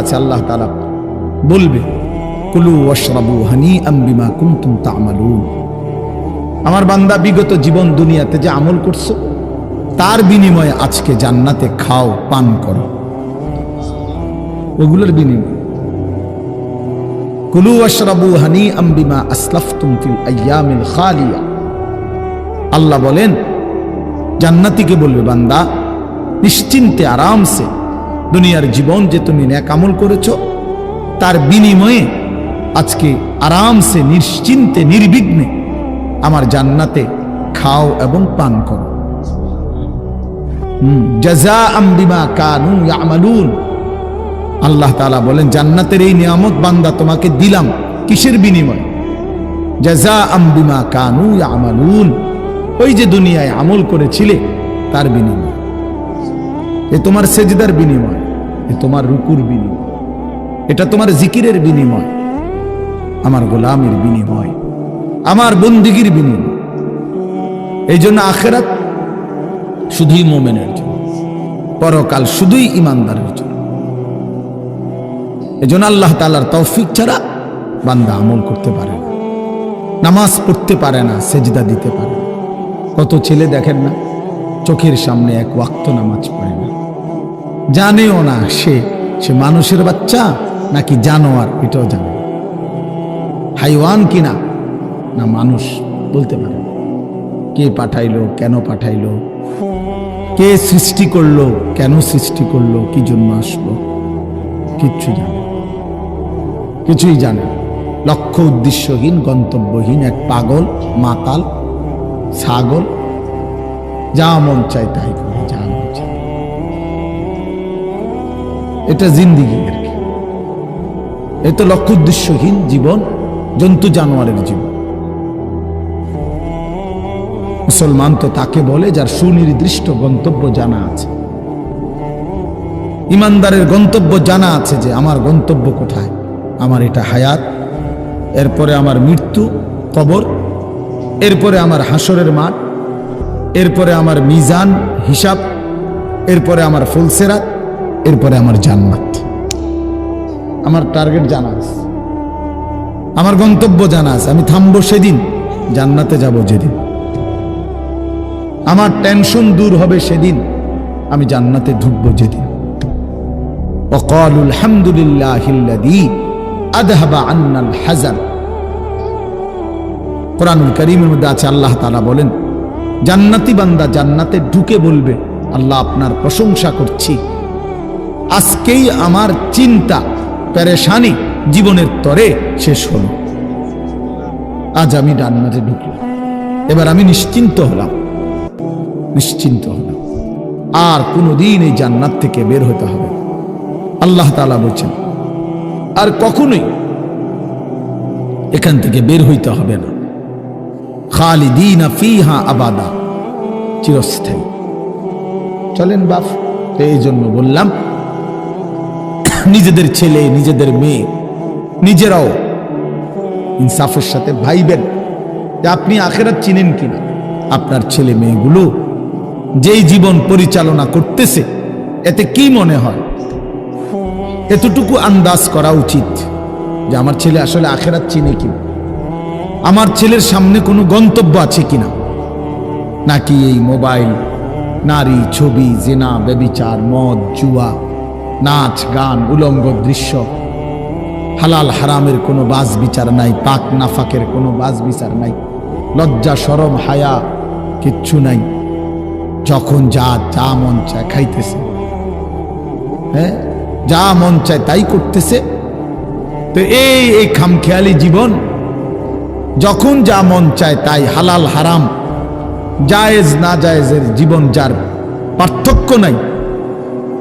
আছে আল্লাহ তাআলা বলবে কুলু ওয়াশরাবু হানিআম বিমা কুনতুম তা'মালুন। আমার বান্দা বিগত জীবন দুনিয়াতে যে আমল করছো তার বিনিময়ে আজকে জান্নাতে খাও পান করো, ওগুলোর বিনিময়ে। কুলু ওয়াশরাবু হানিআম বিমা আসলাফতুম ফিল আইয়ামিল খালিয়া। আল্লাহ বলেন জান্নাতীকে বলবে বান্দা নিশ্চিন্তে আরামসে দুনিয়ার জীবন যে তুমি নেক আমল করেছো তার বিনিময়ে আজকে আরামসে নিশ্চিন্তে নির্বিঘ্নে আমার জান্নাতে খাও এবং পান করো। জাযাআম বিমা কানু ইয়ামালুন। আল্লাহ তাআলা বলেন জান্নাতের এই নিয়ামত বান্দা তোমাকে দিলাম কিসের বিনিময়ে? জাযাআম বিমা কানু ইয়ামালুন। ওই যে দুনিয়ায় আমল করেছিলে তার বিনিময়। এ তোমার সেজদার বিনিময়, এ তোমার রুকুর বিনিময়, এটা তোমার জিকিরের বিনিময়, আমার গোলামের বিনিময়, আমার বন্দিগির বিনিময়। এই জন্য আখিরাত শুধুই মুমিনের জন্য, পরকাল শুধুই ঈমানদারের জন্য। এই জন্য আল্লাহ তাআলার তৌফিক ছাড়া বান্দা আমল করতে পারে না, নামাজ পড়তে পারে না, সেজদা দিতে পারে না। কত ছেলে দেখেন না চোখের সামনে এক ওয়াক্ত নামাজ পড়ে না, জানেও না সে মানুষের বাচ্চা নাকি জানোয়ার, এটাও জানে, হাইওয়ান কিনা না মানুষ বলতে পারে। কে পাঠাইলো, কেন পাঠাইলো, কে সৃষ্টি করলো, কেন সৃষ্টি করলো, কি জন্য আসলো, কিচ্ছু জানে, কিছুই জানে। লক্ষ্য উদ্দেশ্যহীন গন্তব্যহীন এক পাগল মাতাল ছাগল, যা মন চায় তাই করে, যা মন চায়। এটা জিন্দিগি আর কি। এ তো লক্ষ্য উদ্দেশ্যহীন জীবন, জন্তু জানোয়ারের জীবন। মুসলমান তো তাকে বলে যার সুনির্দিষ্ট গন্তব্য জানা আছে। ইমানদারের গন্তব্য জানা আছে যে আমার গন্তব্য কোথায়, আমার এটা হায়াত, এরপরে আমার মৃত্যু কবর, এরপরে আমার হাসরের মাঠ, এরপরে আমার মিজান হিসাব, এরপরে আমার ফুলসেরাত, এরপরে আমার জান্নাত। আমার টার্গেট জানা আছে, আমার গন্তব্য জানা আছে। আমি থামবো সেদিন, জান্নাতে যাব যেদিন। আমার টেনশন দূর হবে সেদিন, আমি জান্নাতে ঢুকবো যেদিন। ওয়াকালু আলহামদুলিল্লাহিল্লাযী আযহাবা আন্নাল হাযান। কোরআনুল কারীমের মধ্যে আছে আল্লাহ তাআলা বলেন জান্নাতি বান্দা জান্নাতে ঢুকে বলবে আল্লাহ আপনার প্রশংসা করছি, আজকেই আমার চিন্তা পেরেশানি জীবনের তরে শেষ হলো। আজ আমি জান্নাতে ঢুকলাম, এবার আমি নিশ্চিন্ত হলাম, নিশ্চিন্ত হলাম। আর কোনোদিন এই জান্নাত থেকে বের হতে হবে। আল্লাহ তাআলা বলছেন আর কখনোই এখান থেকে বের হইতে হবে না। খালিদিনা ফিহা আবাদা, চিরস্থায়ী। চলেন বাপ, এই জন্য বললাম নিজেদের ছেলে নিজেদের মেয়ে নিজেরাও ইনসাফের সাথে ভাইবেন যে আপনি আখিরাত চিনেন কিনা। আপনার ছেলে মেয়েগুলো যেই জীবন পরিচালনা করতেছে এতে কি মনে হয়, এতটুকু আন্দাজ করা উচিত যে আমার ছেলে আসলে আখিরাত চিনে কিনা, আমার ছেলের সামনে কোনো গন্তব্য আছে কিনা, নাকি এই মোবাইল, নারী, ছবি, জিনা, ব্যভিচার, মদ, জুয়া, নাচ, গান, উলঙ্গ দৃশ্য, হালাল হারামের কোনো বাজ বিচার নাই, পাক নাফাকের কোনো বাজ বিচার নাই, লজ্জা শরম হায়া কিচ্ছু নাই। যখন যা মন চায় খাইতেছে, হ্যাঁ, যা মন চায় তাই করতেছে। তো এই খামখেয়ালি জীবন, যখন যা মন চায় তাই, হালাল হারাম, জায়েজ না জায়েজের জীবন, যার পার্থক্য নাই,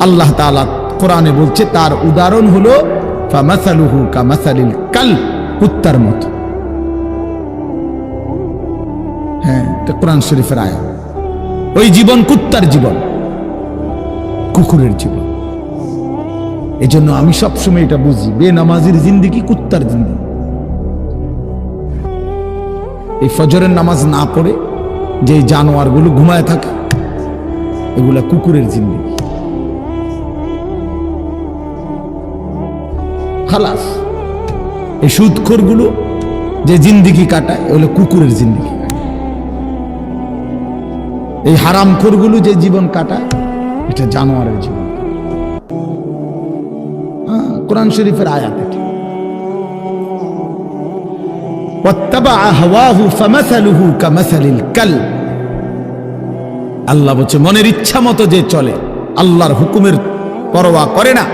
আল্লাহ তাআলা কোরআনে বলছে তার উদাহরণ হলো ফামাসালুহু কামাসালিল কালব, কুত্তার মতো। হ্যাঁ, এটা কোরআন শরীফের আয়াত। ওই জীবন কুত্তার জীবন, কুকুরের জীবন। এই জন্য আমি সবসময় এটা বুঝি, বেনামাজির জিন্দেগি কুত্তার জিন্দেগি। এই ফজরের নামাজ না পড়ে যে জানোয়ারগুলো ঘুমায় থাকে এগুলা কুকুরের জিন্দেগি। খালাস। এই সুদখোরগুলো যে জিন্দিগি কাটায় এগুলো কুকুরের জিন্দিগি কাটায়। এই হারামখোরগুলো যে জীবন কাটায় এটা জানোয়ারের জীবন। কোরআন শরীফের আয়াত এটা। ওয়াত্তাবাআ হাওয়াহু ফামাসালুহু কামাসালিল কালব। আল্লাহ বলছে মনের ইচ্ছা মতো যে চলে, আল্লাহর হুকুমের পরোয়া করে না,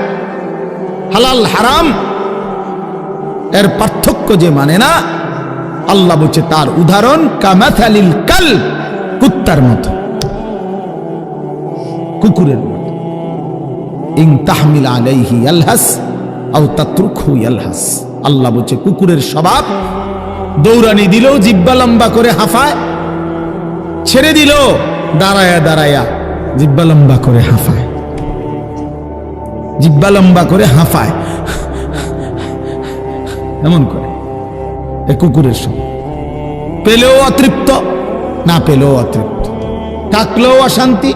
হালাল হারাম এর পার্থক্য যে মানে না, আল্লাহ বলছে তার উদাহরণ কামাসালিল কালব, কুত্তার মতো, কুকুরের মতো। ইন তাহমিল আলাইহি ইয়ালহাস আও তাতরুকহু ইয়ালহাস। আল্লাহ বলছে কুকুরের স্বভাব, দৌড়ানি দিলেও জিহ্বা লম্বা করে হাঁফায়, ছেড়ে দিল দাঁড়ায়া দাঁড়ায়া জিহ্বা লম্বা করে হাঁফায়, জিহ্বা লম্বা করে হাঁফায়, এমন করে। এ কুকুরের স্বভাব। পেলেও অতৃপ্ত, না পেলেও অতৃপ্ত, থাকলেও অশান্তি,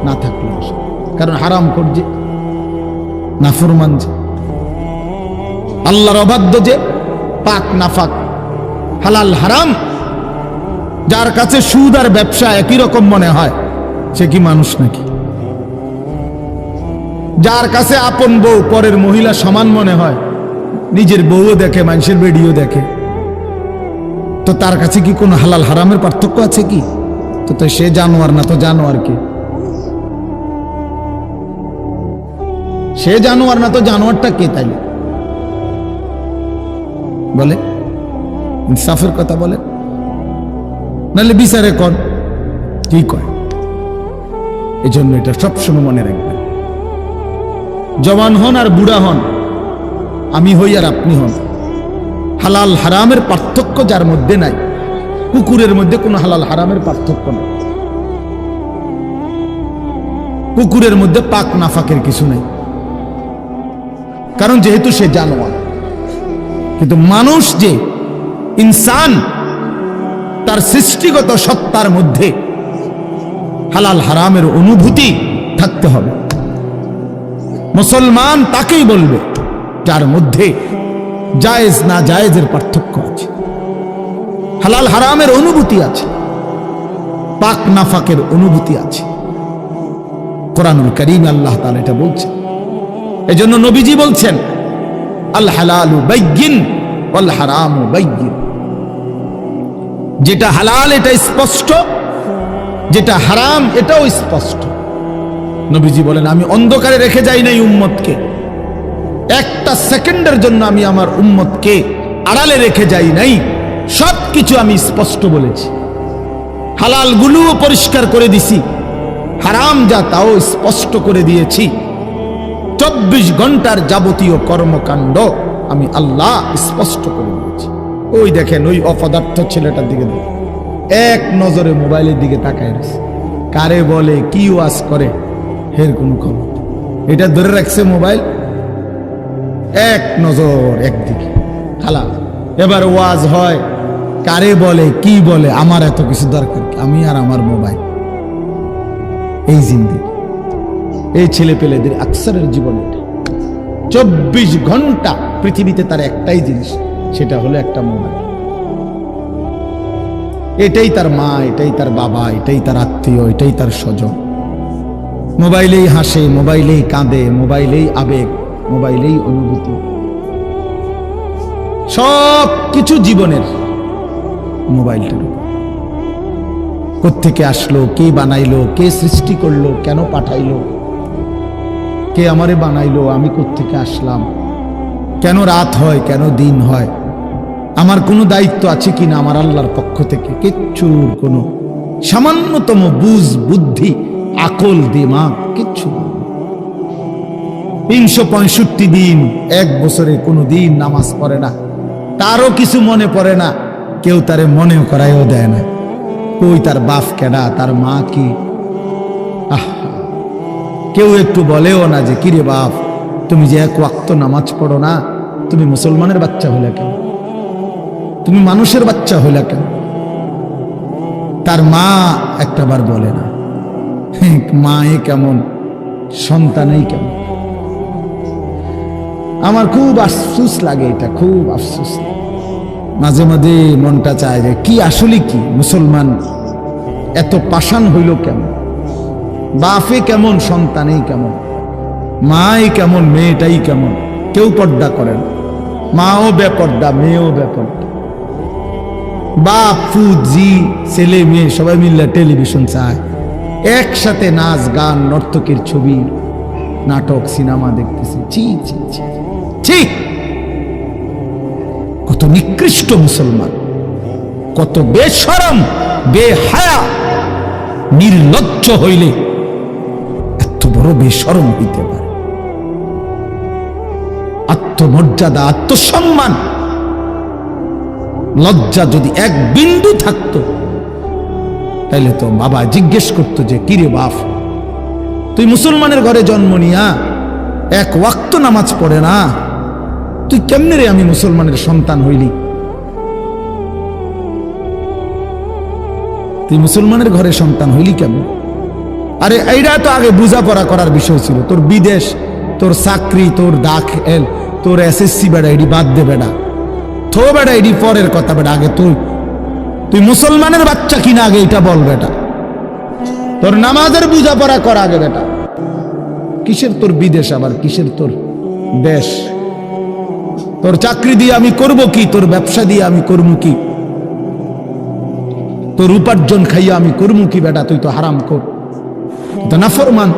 না থাকলেও অশান্তি। কারণ হারাম করছে, নাফরমান যে, আল্লাহর অবাধ্য যে, পাক নাফাক, হালাল হারাম, যার কাছে সুদ আর ব্যবসা একই রকম মনে হয় সে কি মানুষ নাকি? যার কাছে আপন বউ পরের মহিলা সমান মনে হয়, নিজের বউও দেখে, মানুষের বেডিও দেখে, তো তার কাছে কি কোনো হালাল হারামের পার্থক্য আছে কি? তো সে জানোয়ার না, তো জানোয়ার কে? সে জানোয়ার না, তো জানোয়ারটা কে? তাইলে বলে ইনসাফের কথা বলে, নাহলে বিচারে কর কি কয়। এই জন্য এটা সবসময় মনে রাখবেন, জওয়ান হন আর বুড়া হন, আমি হই আর আপনি হন, হালাল হারামের পার্থক্য যার মধ্যে নাই, কুকুরের মধ্যে কোনো হালাল হারামের পার্থক্য নেই, কুকুরের মধ্যে পাক নাফাকের কিছু নেই, কারণ যেহেতু সে জানোয়ার। কিন্তু মানুষ যে ইনসান, তার সৃষ্টিগত সত্তার মধ্যে হালাল হারামের অনুভূতি থাকতে হবে। মুসলমান তাকেই বলবে যার মধ্যে জায়েজ না জায়েজের পার্থক্য আছে, হালাল হারামের অনুভূতি আছে, পাক নাফাকের অনুভূতি আছে। কোরআনুল কারীমে আল্লাহ তাআলা এটা বলছেন। এজন্য নবীজি বলছেন আল হালালু বাইয়িন ওয়াল হারামু বাইয়িন। যেটা হালাল এটা স্পষ্ট, যেটা হারাম এটাও স্পষ্ট। নবীজি বলেন আমি অন্ধকারে রেখে যাই নাই উম্মতকে, একটা সেকেন্ডের জন্য আমি আমার উম্মতকে আড়ালে রেখে যাই নাই, সবকিছু আমি স্পষ্ট বলেছি। হালাল গুলোও পরিষ্কার করে দিছি, হারাম যা তাও স্পষ্ট করে দিয়েছি। 24 ঘন্টার যাবতীয় কর্মকাণ্ড আমি আল্লাহ স্পষ্ট করে দিয়েছি। ওই দেখেন ওই অপদার্থ ছেলেটার দিকে দেখেন, এক নজরে মোবাইলের দিকে তাকায় রয়েছে, কারে বলে কি ওয়াজ করে এর কোনো খবর। এটা ধরে রাখছে মোবাইল, এক নজর একদিকে খালা। এবার ওয়াজ হয়, কারে বলে কি বলে, আমার এত কিছু দরকার, আমি আর আমার মোবাইল। এই জিন্দেগি, এই ছেলে পেলেদের আকসারের জীবন এটা। 24 ঘন্টা পৃথিবীতে তার একটাই জিনিস, সেটা হলো একটা মোবাইল। এটাই তার মা, এটাই তার বাবা, এটাই তার আত্মীয়, এটাই তার স্বজন। মোবাইলেই হাসে, মোবাইলেই কাঁদে, মোবাইলেই আবেগ, মোবাইলেই অনুভূতি, সব কিছু জীবনের মোবাইলটার উপর। কোত্থেকে আসলো, কে বানাইলো, কে সৃষ্টি করলো, কেন পাঠাইলো, কে আমারে বানাইলো, আমি কোত্থেকে আসলাম, কেন রাত হয়, কেন দিন হয়, আমার কোনো দায়িত্ব আছে কিনা আমার আল্লাহর পক্ষ থেকে, কিচ্ছুর কোনো সামান্যতম বুঝ বুদ্ধি আকল দিমাগ কিচ্ছু। 365 দিন, এক বছরে কোনো দিন নামাজ পড়ে না, তারও কিছু মনে পড়ে না, কেউ তারে মনেও করাইও দেয় না। কই তার বাপ কেডা, তার মা কি, কেউ একটু বলেও না যে কিরে বাপ তুমি যে এক ওয়াক্ত নামাজ পড়ো না, তুমি মুসলমানের বাচ্চা হইলা কেন, তুমি মানুষের বাচ্চা হইলা কেন। তার মা একটাবার বলে না, মা এ কেমন, সন্তানেই কেমন। আমার খুব আফসোস লাগে, এটা খুব আফসোস লাগে। মাঝে মাঝে মনটা চায় যে কি আসলে কি মুসলমান এত পাষাণ হইল কেমন, বাপে কেমন সন্তানেই কেমন, মাই কেমন মেয়েটাই কেমন, কেউ পর্দা করেন, মাও বেপর্দা মেয়েও বেপর্দা, বাপ ফুত জি ছেলে মেয়ে সবাই মিলে টেলিভিশন চায়, একসাথে নাচ গান নর্তকীর ছবি নাটক সিনেমা দেখতেছে। ছি ছি ছি ছি, কত নিকৃষ্ট মুসলমান, কত বেশরম বেহায়া নির্লজ্জ হইলে এত বড় বেশরম হইতে পারে। আত্মমর্যাদা আত্মসম্মান লজ্জা যদি এক বিন্দু থাকতো তাইলে তো বাবা জিজ্ঞেস করতো যে কিরে বাপ, তুই মুসলমানের ঘরে জন্ম নিয়া এক ওয়াক্ত নামাজ পড়ে না, তুই কেমনে রে আমি মুসলমানের সন্তান হইলি? তুই মুসলমানের ঘরে সন্তান হইলি কেমন? আরে এইটা তো আগে বোঝাপড়া করার বিষয় ছিল। তোর বিদেশ, তোর চাকরি, তোর দাখিল, তোর এসএসসি বেড়া এডি বাদ দে বেড়া, থো বেড়া এডি পরের কথা বেড়া, আগে তুই মুসলমানের বাচ্চা কিনা আগে এটা বল বেটা। তোর নামাজের বোঝাপড়া কর আগে বেটা। কিসের তোর বিদেশ, আবার কিসের তোর দেশ? তোর চাকরি দিয়ে আমি করব কি? তোর ব্যবসা দিয়ে আমি করবো কি? তোর উপার্জন খাইয়া আমি করবো কি বেটা? তুই তো হারাম কর, তো নাফরমান।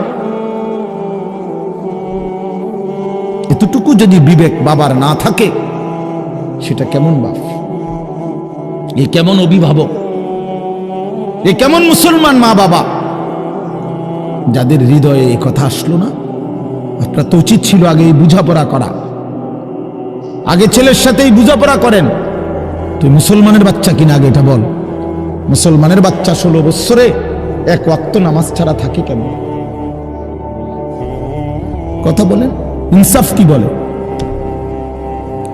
এতটুকু যদি বিবেক বাবার না থাকে, সেটা কেমন বাপ, এ কেমন অভিভাবক, এ কেমন মুসলমান মা বাবা যাদের হৃদয়ে এই কথা আসলো না? আপনার তো উচিত ছিল আগে এই বুঝাপড়া করা, আগে ছেলের সাথেই বুঝাপড়া করেন। তুই মুসলমানের বাচ্চা কিনা আগে এটা বল। মুসলমানের বাচ্চা 16 বছরে এক ওয়াক্ত নামাজ ছাড়া থাকে কেন? কথা বলেন, ইনসাফ কি বলে?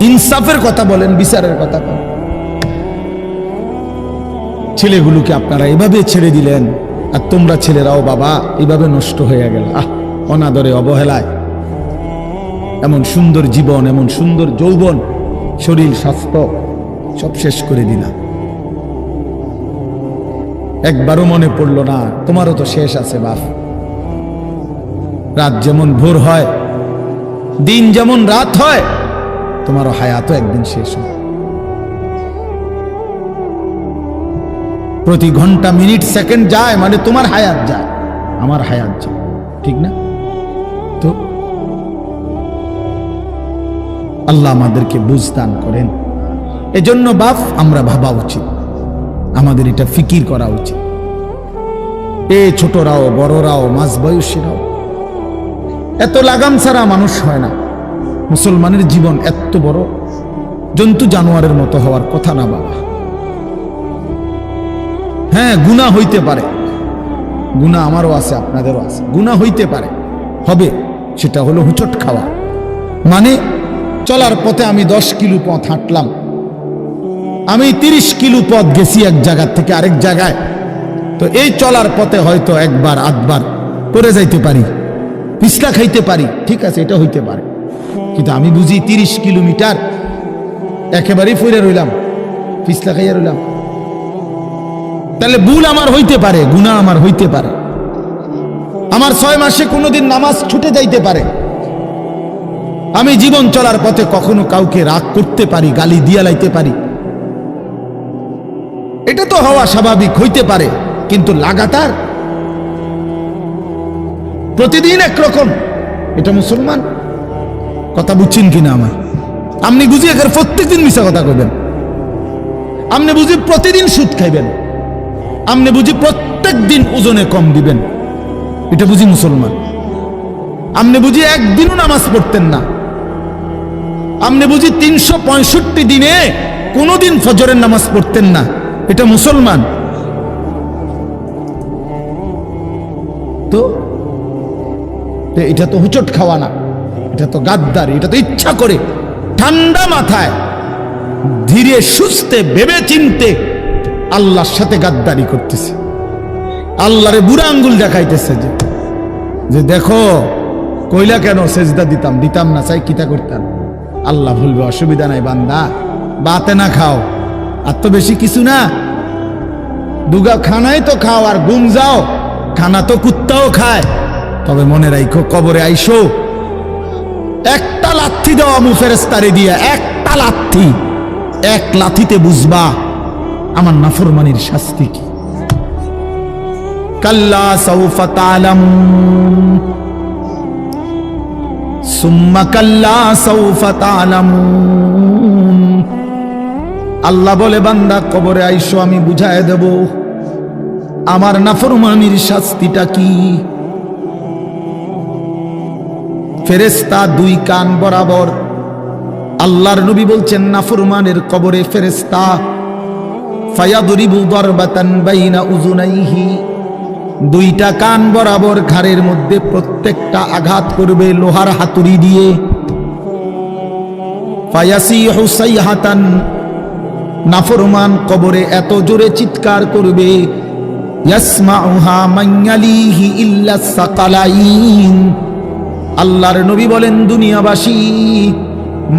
ইনসাফের কথা বলেন, বিচারের কথা বলেন। ছেলেগুলোকে আপনারা এভাবে ছেড়ে দিলেন, আর তোমরা ছেলেরাও বাবা এভাবে নষ্ট হয়ে গেল। অনাদরে অবহেলায় এমন সুন্দর জীবন, এমন সুন্দর যৌবন, শরীর স্বাস্থ্য সব শেষ করে দিলাম। একবারও মনে পড়লো না তোমারও তো শেষ আছে বাপ। রাত যেমন ভোর হয়, দিন যেমন রাত হয়, তোমারও হায়াতও একদিন শেষ হয়। প্রতি ঘন্টা মিনিট সেকেন্ড যায় মানে তোমার হায়াত যায়, আমার হায়াত যায়, ঠিক না? তো আল্লাহ আমাদেরকে বুঝ দান করেন। এজন্য বাপ আমরা ভাবা উচিত, আমাদের এটা ফিকির করা উচিত। এ ছোটরাও বড়রাও মাঝ বয়সীরাও, এত লাগাম ছাড়া মানুষ হয় না। মুসলমানের জীবন এত বড় জন্তু জানোয়ারের মতো হওয়ার কথা না বাবা। হ্যাঁ, গুনাহ হইতে পারে, গুনাহ আমারও আছে আপনাদেরও আছে, গুনাহ হইতে পারে, হবে। সেটা হলো হুচট খাওয়া। মানে চলার পথে আমি 10 কিলো পথ হাঁটলাম, আমি 30 কিলো পথ গেছি এক জায়গা থেকে আরেক জায়গায়। তো এই চলার পথে হয়তো একবার আধবার পড়ে যাইতে পারি, পিছলা খাইতে পারি, ঠিক আছে, এটা হইতে পারে। কিন্তু আমি বুঝি 30 কিলোমিটার একেবারেই পড়ে রইলাম, পিছলা খাইয়া রইলাম, তাহলে ভুল আমার হইতে পারে, গুনাহ আমার হইতে পারে। আমার 6 মাসে কোনোদিন নামাজ ছুটে যাইতে পারে। আমি জীবন চলার পথে কখনো কাউকে রাগ করতে পারি, গালি দিয়া লাইতে পারি, এটা তো হওয়া স্বাভাবিক, হইতে পারে। কিন্তু লাগাতার প্রতিদিন একরকম, এটা মুসলমান? কথা বুঝছেন কিনা আমার? আপনি বুঝি এখানে প্রত্যেকদিন মিশা কথা কইবেন, আপনি বুঝি প্রতিদিন সুদ খাইবেন, আপনি বুঝি প্রত্যেক দিন ওজনে কম দিবেন, এটা বুঝি মুসলমান? আপনি বুঝি একদিনও নামাজ পড়তেন না, আপনি বুঝি 365 দিনে কোনোদিন ফজরের নামাজ পড়তেন না, এটা মুসলমান? তো এটা তো হুচট খাওয়া না, এটা তো গাদ্দারি, এটা তো ইচ্ছা করে ঠান্ডা মাথায় ধীরে সুস্থে ভেবে চিনতে আল্লাহর সাথে গাদ্দারি করতেছে, আল্লাহরে বুড়া আঙ্গুল দেখাইতেছে যে দেখো কইলা কেন সেজদা দিতাম না, চাই কিতা করতাম। আল্লাহ বলবে অসুবিধা নাই বান্দা, বাতে না খাও, আর তো বেশি কিছু না, দুগা খানাই তো খাও আর ঘুম যাও, খানা তো কুত্তাও খায়। তবে মনে রাখো কবরে আইসো, একটা লাথি দেওয়া মু ফেরেশতারে দিয়া, একটা লাথি, এক লাথিতে বুঝবা আমার নাফরমানির শাস্তি কি। কাল্লা সাউফা তা'লামুন সুম্মা কাল্লা সাউফা তা'লামুন। আল্লাহ বলে বান্দা কবরে আইসো, আমি বুঝায় দেব আমার নাফরমানির শাস্তিটা কি। ফেরেশতা দুই কান বরাবর, আল্লাহর নবী বলছেন নাফরমানের কবরে ফেরেশতা ফায়াদরিবু দারবাতান বাইনা উযুনাইহি, দুইটা কান বরাবর ঘাড়ের মধ্যে প্রত্যেকটা আঘাত করবে লোহার হাতুড়ি দিয়ে। ফায়াসিহু সাইহাতান, নাফরমান কবরে এত জোরে চিৎকার করবে, ইয়াসমাউহা মান ইয়ালিহি ইল্লা সাকালাইন। আল্লাহর নবী বলেন দুনিয়াবাসী,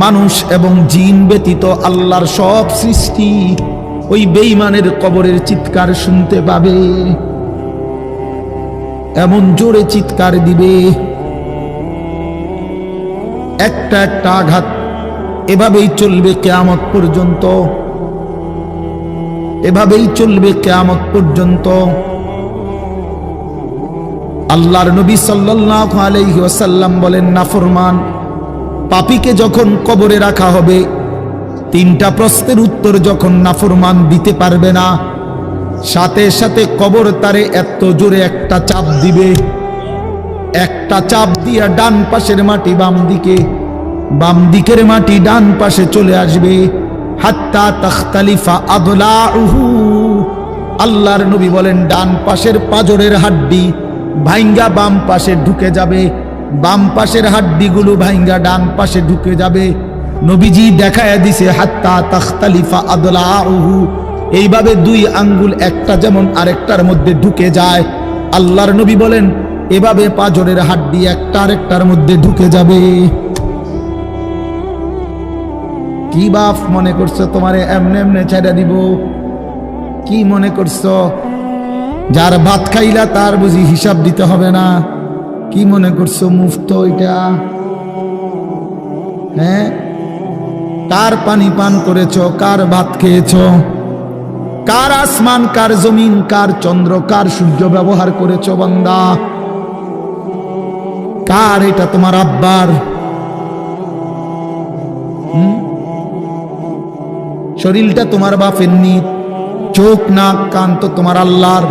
মানুষ এবং জিন ব্যতীত আল্লাহর সব সৃষ্টি ওই বেঈমানের কবরের চিৎকার শুনতে পাবে, এমন জোরে চিৎকার দিবে। একটা একটা আঘাত এভাবেই চলবে কিয়ামত পর্যন্ত, এভাবেই চলবে কিয়ামত পর্যন্ত। আল্লাহর নবী সাল্লাল্লাহু আলাইহি ওয়াসাল্লাম বলেন নাফরমান পাপীকে যখন কবরে রাখা হবে, তিনটা প্রশ্নের উত্তর যখন নাফরমান দিতে পারবে না, সাথে সাথে কবর তারে এত জোরে একটা চাপ দিবে, একটা চাপ দিয়া ডান পাশের মাটি বাম দিকে, বাম দিকের মাটি ডান পাশে চলে আসবে, হাত্তা তাখতালিফা আদলাউহু। আল্লাহর নবী বলেন ডান পাশের পাজরের হাড্ডি ভাইঙ্গা বাম পাশে ঢুকে যাবে, বাম পাশের হাড্ডিগুলো ভাইঙ্গা ডান পাশে ঢুকে যাবে। নবীজি দেখায়া দিছে হাত্তা তাখতালিফা আদলাউহু, এইভাবে দুই আঙ্গুল একটা যেমন আরেকটার মধ্যে ঢুকে যায়, আল্লাহর নবী বলেন এভাবে পাজরের হাড্ডি একটা আরেকটার মধ্যে ঢুকে যাবে। কি বাপ মনে করছো তোমারে এমনে এমনে ছেড়ে দিব? কি মনে করছো যার ভাত খাইলা তার বুঝি হিসাব দিতে হবে না? কি মনে করছো মুফত এটা? হ্যাঁ, কার পানি পান করেছো, কার ভাত খেয়েছো, কার আসমান, কার জমিন, কার চন্দ্র, কার সূর্য ব্যবহার করেছো বান্দা? কার এটা? তোমার আব্বার? শরীরটা তোমার বাপের নি, চোখ নাক কান তো তোমার আল্লাহর।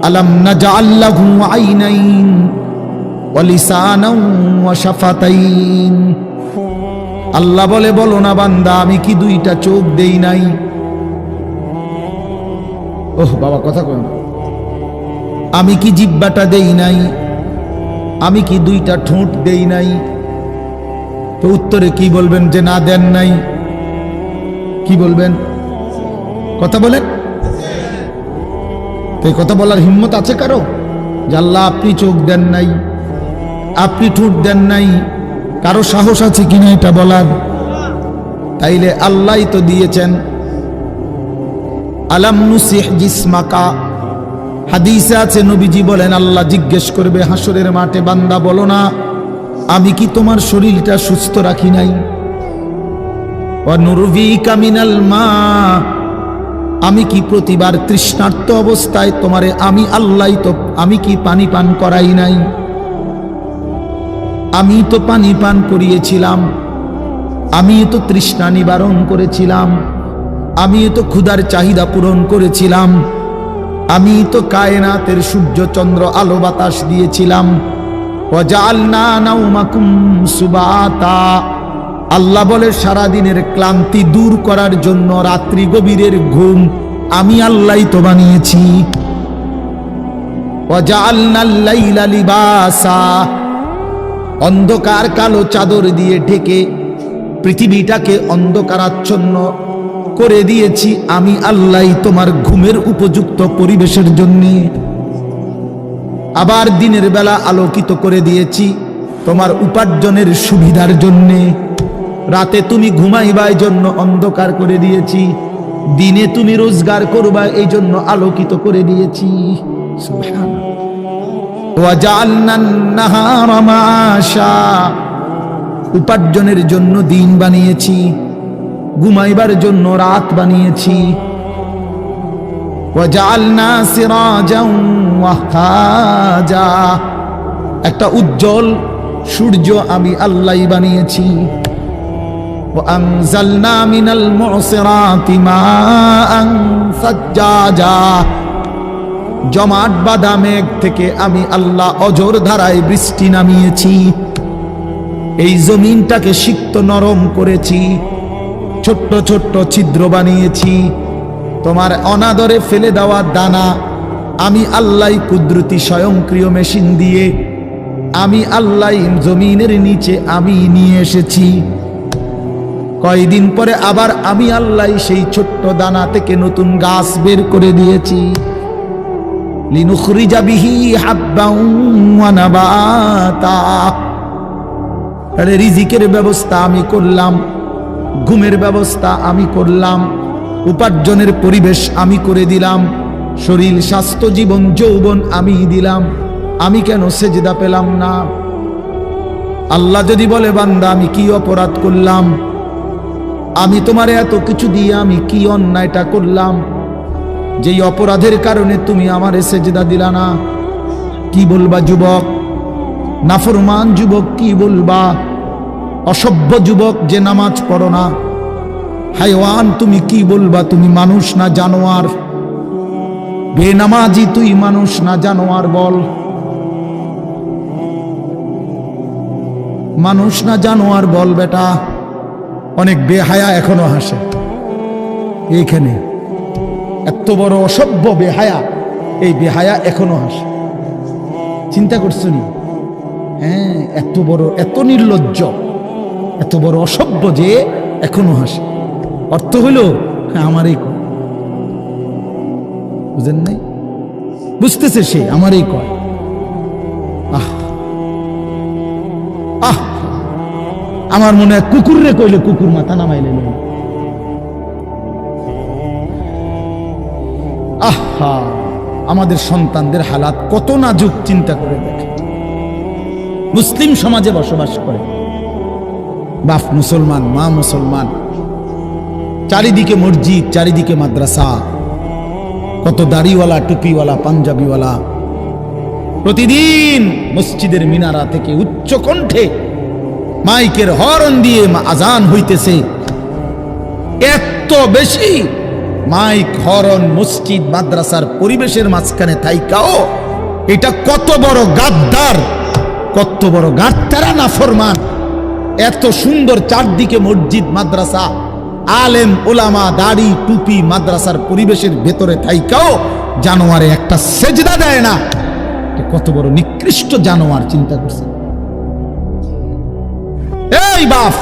আলাম নাজআল লাহু আইনাইন ওয়া লিসানান ওয়া শাফাতাইন। আল্লাহ বলে বলো না বান্দা আমি কি দুইটা চোখ দেই নাই? ওহ বাবা কথা কই না। আমি কি জিহ্বাটা দেই নাই? আমি কি দুইটা ঠোঁট দেই নাই? তো উত্তরে কি বলবেন যে না দেন নাই? কি বলবেন? কথা বলেন। তো এই কথা বলার হিম্মত আছে কারো যে আল্লাহ আপনি চোখ দেন নাই, আপনি ঠোঁট দেন নাই? কারো সাহস আছে কিনা এটা বলার? তাইলে আল্লাহই তো দিয়েছেন। আলাম নুসিহ জিসমাকা, হাদিসে আছে নবীজি বলেন আল্লাহ জিজ্ঞেস করবে হাসরের মাঠে, বান্দা বলো না আমি কি তোমার শরীরটা সুস্থ রাখি নাই? ওয়া নুরভিকা মিনাল মা, আমি কি প্রতিবার তৃষ্ণার্ত অবস্থায় তোমারে আমি আল্লাহ তো আমি কি পানি পান করাই নাই? আমি তো পানি পান করিয়েছিলাম, আমি তো তৃষ্ণা নিবারণ করেছিলাম, আমি তো ক্ষুধার চাহিদা পূরণ করেছিলাম, আমি তো কায়নাতের সূর্য চন্দ্র আলো বাতাস দিয়েছিলাম। ওয়াজআলনা নাওমাকুম সুবাতা, আল্লাহ বলে সারাদিনের ক্লান্তি দূর করার জন্য রাত্রি গভীরের ঘুম আমি আল্লাহই তো বানিয়েছি। ওয়াজআলনাল লাইলা লিবাসা, অন্ধকার কালো চাদর দিয়ে ঢেকে পৃথিবীটাকে অন্ধকারাচ্ছন্ন করে দিয়েছি আমি আল্লাহই তোমার ঘুমের উপযুক্ত পরিবেশের জন্য। আবার দিনের বেলা আলোকিত করে দিয়েছি তোমার উপার্জনের সুবিধার জন্যে। রাতে তুমি ঘুমাইবা এই জন্য অন্ধকার করে দিয়েছি, দিনে তুমি রোজগার করবা এই জন্য আলোকিত করে দিয়েছি। সুবহানাল্লাহ। ওয়াজআলনান নাহারা মাআশা, উপার্জনের জন্য দিন বানিয়েছি, ঘুমাইবার জন্য রাত বানিয়েছি। ওয়াজআলনা সিরাজান ওয়াহাজা, একটা উজ্জ্বল সূর্য আমি আল্লাহই বানিয়েছি। وأنزلنا من المعصرات ماء ثجاجا, জমাট বাঁধা মেঘ থেকে আমি আল্লাহ অঝোর ধারায় বৃষ্টি নামিয়েছি। এই জমিনটাকে সিক্ত নরম করেছি, ছোট্ট ছোট্ট ছিদ্র বানিয়েছি। তোমার অনাদরে ফেলে দেওয়া দানা আমি আল্লাহ কুদরতি স্বয়ংক্রিয় মেশিন দিয়ে আমি আল্লাহ জমিনের নিচে আমি নিয়ে এসেছি। কয়দিন পরে আবার আমি আল্লাহ সেই ছোট্ট দানা থেকে নতুন গাছ বের করে দিয়েছি। লিনুখরিজা বিহি হাব্বান ওয়া নাবাতা, রিজিকের ব্যবস্থা আমি করলাম, ঘুমের ব্যবস্থা আমি করলাম, উপার্জনের পরিবেশ আমি করে দিলাম, শরীর স্বাস্থ্য জীবন যৌবন আমি দিলাম। আমি কেন সেজদা পেলাম না? আল্লাহ যদি বলে বান্দা আমি কি অপরাধ করলাম, আমি তোমার এত কিছু দিয়ে আমি কি অন্যায়টা করলাম যেই অপরাধের কারণে তুমি আমারে সেজদা দিলা না? কি বলবা যুবক? নাফরমান যুবক কি বলবা? অসভ্য যুবক যে নামাজ পড়ো না, হায়ওয়ান তুমি কি বলবা? তুমি মানুষ না জানোয়ার? বেনামাজি তুই মানুষ না জানোয়ার? বল, মানুষ না জানোয়ার বল বেটা। অনেক বেহায়া এখনো হাসে এইখানে, এত বড় অসভ্য বেহায়া, এই বেহায়া এখনো হাসে। চিন্তা করছো নি? হ্যাঁ, এত বড়, এত নির্লজ্জ, এত বড় অসভ্য যে এখনো হাসে। অর্থ হইল আমারই কয়, বুঝেন নাই? বুঝতেছে সে আমারই কয়। আহ আহ, আমার মনে হয় কুকুররে কইলে কুকুর মাথা নামাইলে। আহা, আমাদের সন্তানদের হালাত কত নাজুক, চিন্তা করে দেখে। মুসলিম সমাজে বসবাস করে, বাপ মুসলমান, মা মুসলমান, চারিদিকে মসজিদ, চারিদিকে মাদ্রাসা, কত দাড়িওয়ালা, টুপিওয়ালা, পাঞ্জাবিওয়ালা। প্রতিদিন মসজিদের মিনারা থেকে উচ্চ কণ্ঠে মাইকের হর্ন দিয়ে আজান হইতেছে। এত বেশি মাইক, হর্ন, মসজিদ, মাদ্রাসার পরিবেশের মাঝখানে থাইকাও এটা কত বড় গাদ্দার, কত বড় গাদ্দারা নাফরমান। এত সুন্দর চারদিকে মসজিদ, মাদ্রাসা, আলেম ওলামা, দাড়ি, টুপি, মাদ্রাসার পরিবেশের ভেতরে থাইকাও জানোয়ারে একটা সেজদা দেয় না। কত বড় নিকৃষ্ট জানোয়ার, চিন্তা করছে। এই বাপ,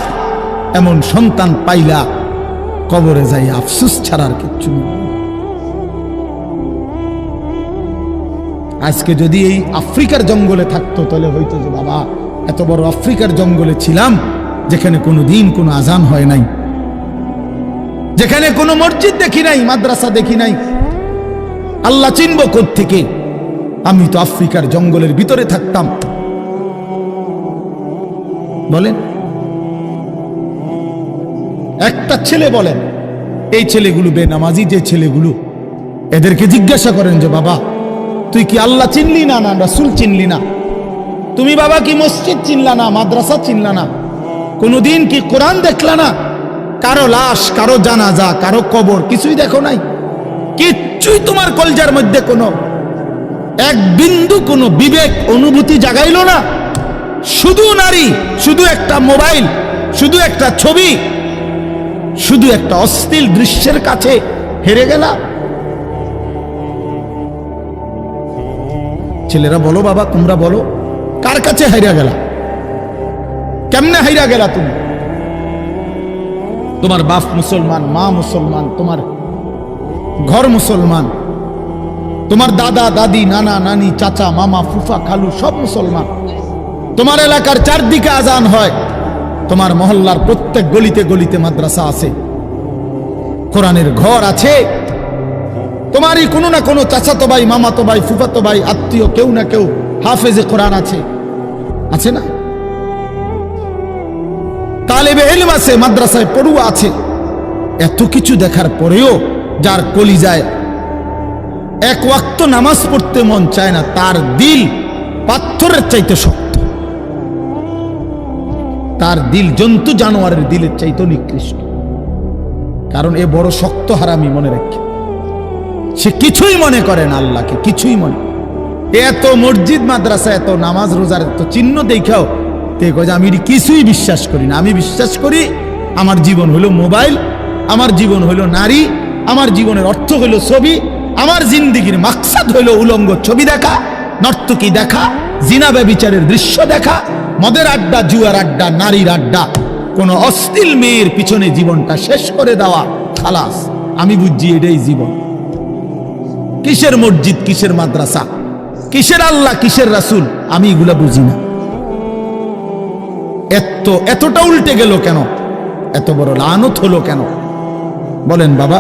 এমন সন্তান পাইলা কবরে যাই আফসোস ছাড়ার কিচ্ছু নেই। আজকে যদি এই আফ্রিকার জঙ্গলে থাকতো তাহলে হয়তো যে বাবা এত বড় আফ্রিকার জঙ্গলে ছিলাম যেখানে কোনো দিন কোনো আজান হয় নাই, যেখানে কোনো মসজিদ দেখি নাই, মাদ্রাসা দেখি নাই, আল্লাহ চিনব কোত্থেকে? আমি তো আফ্রিকার জঙ্গলের ভিতরে থাকতাম। বলেন, একটা ছেলে বলেন, এই ছেলেগুলো বেনামাজি যে ছেলেগুলো, এদেরকে জিজ্ঞাসা করেন যে বাবা তুই কি আল্লাহ চিনলি না, না রাসূল চিনলি না? তুমি বাবা কি মসজিদ চিনলা না, মাদ্রাসা চিনলা না? কোনদিন কি কোরআন দেখলা না? কারো লাশ, কারো জানাজা, কারো কবর কিছুই দেখো নাই? কিচ্ছুই তোমার কলজার মধ্যে কোনো এক বিন্দু কোনো বিবেক অনুভূতি জাগাইলো না? শুধু নারী, শুধু একটা মোবাইল, শুধু একটা ছবি, শুধু একটা অশ্লীল দৃশ্যের কাছে হেরে গেলা। ছেলেরা বলো বাবা, তোমরা বলো, কার কাছে হাইরা গেলা? কেমনে হাইরা গেলা তুমি? তোমার বাপ মুসলমান, মা মুসলমান, তোমার ঘর মুসলমান, তোমার দাদা দাদি, নানা নানি, চাচা মামা, ফুফা খালু সব মুসলমান। তোমার এলাকার চারদিকে আজান হয়, তোমার মহল্লার প্রত্যেক গলিতে গলিতে মাদ্রাসা আছে, কোরআনের ঘর আছে, তোমারই কোনো না কোনো চাচাতো ভাই, মামাতো ভাই, ফুফাতো ভাই, আত্মীয় কেউ না কেউ হাফেজে কোরআন আছে, আছে না? তালেবে ইলম আছে, মাদ্রাসায় পড়ুয়া আছে। এত কিছু দেখার পরেও যার কলিজায় এক ওয়াক্ত নামাজ পড়তে মন চায় না, তার দিল পাথরের চাইতে শক্ত, তার দিল জন্তু জানোয়ারের দিলের চাইতে নিকৃষ্ট। কারণ এ বড় শক্ত হারামি, মনে রাখে, সে কিছুই মনে করে না আল্লাহকে, কিছুই মনে। এত মসজিদ মাদ্রাসা, এত নামাজ রোজার এত চিহ্ন দেখাও আমি কিছুই বিশ্বাস করি না। আমি বিশ্বাস করি আমার জীবন হলো মোবাইল, আমার জীবন হলো নারী, আমার জীবনের অর্থ হলো ছবি, আমার জিন্দিগির মাকসাদ হলো উলঙ্গ ছবি দেখা, নর্তকী দেখা, জিনা ব্যভিচারের দৃশ্য দেখা, মদের আড্ডা, জুয়ার আড্ডা, নারীর আড্ডা, কোন অশ্লীল মেয়ের পিছনে জীবনটা শেষ করে দেওয়া, খালাস। আমি বুঝছি এটাই জীবন। কিসের মসজিদ, কিসের মাদ্রাসা, কিসের আল্লাহ, কিসের রাসূল, আমি এগুলা বুঝি না। এতটা উল্টে গেল কেন? এত বড় লানত হলো কেন? বলেন বাবা।